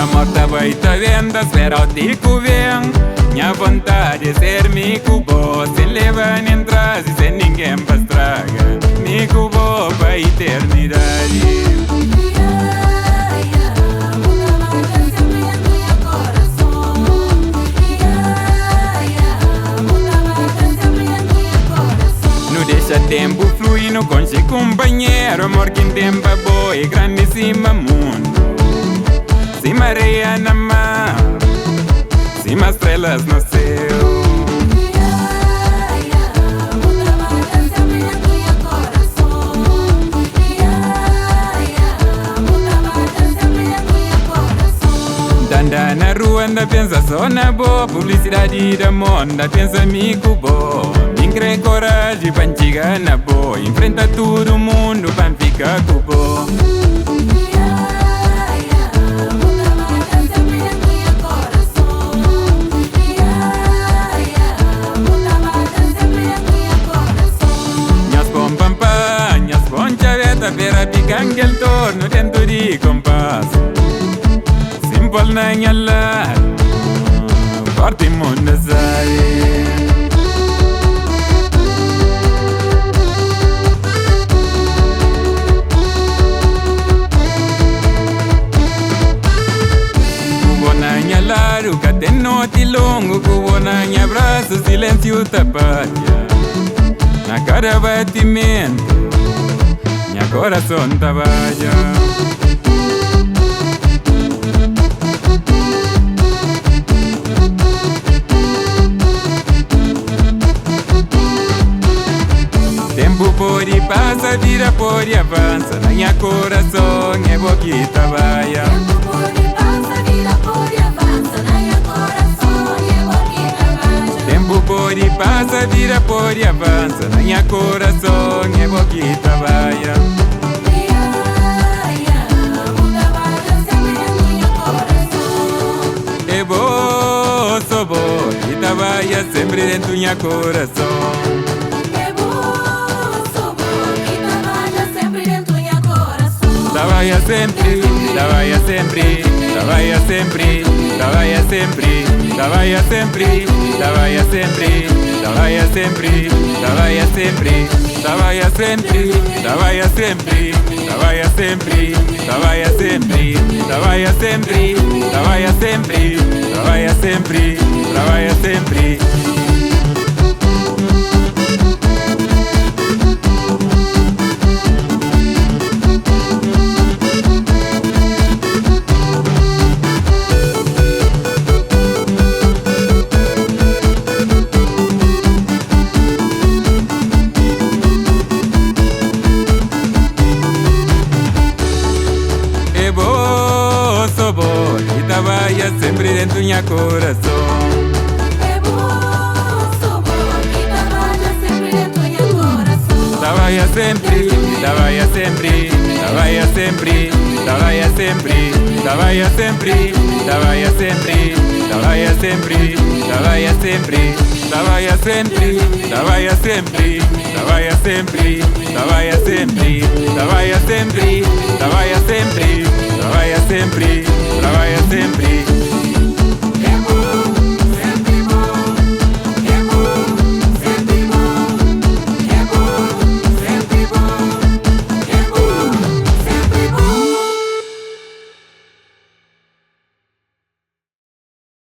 A morte vai tá vendo, espera o tico vem. Minha vontade é ser mico bom, sem levar nem trás e sem ninguém pra estragar. Mico bom pra eternidade. Deixa tempo fluindo com seu companheiro. Amor que em tempo é boa e grandíssima mundo. Cima areia na mar, cima estrelas no céu. Anda na rua, anda pensa só na boa. Publicidade da moda, pensa amigo bom. Tem coragem pra chegar na boa. Enfrenta todo mundo pra ficar com boa. Minhas pompampa, minhas ponchaveta, pera picanga el torno dentro de compasso. Simple na minha lar, forte mundo sai. Claro, catenote longo, cubo na minha braço, silêncio tapatia. Na cada batimento, minha coração trabalha. Tempo pode passar, vida pode avançar. Na minha coração é bom que trabalha. Pode passar, vida pode avançar. Na minha coração é bom que trabalha. É bom, sou bom, que trabalha sempre dentro do meu coração. É bom, sou bom, que trabalha sempre dentro do meu coração. Trabalha sempre, trabalha sempre, trabalha sempre, trabalha sempre, trabalha sempre, trabalha sempre, trabalha sempre, trabalha sempre, trabalha sempre, trabalha sempre, trabalha sempre, trabalha sempre, trabalha sempre, trabalha sempre, trabalha sempre, trabalha sempre. Sou bom, que trabalha sempre dentro do meu coração. É bom, sou bom, que trabalha sempre dentro do meu coração. Trabalha sempre, trabalha sempre, trabalha sempre, trabalha sempre, trabalha sempre, trabalha sempre, trabalha sempre, trabalha sempre, trabalha sempre, trabalha sempre, trabalha sempre, trabalha sempre, trabalha sempre.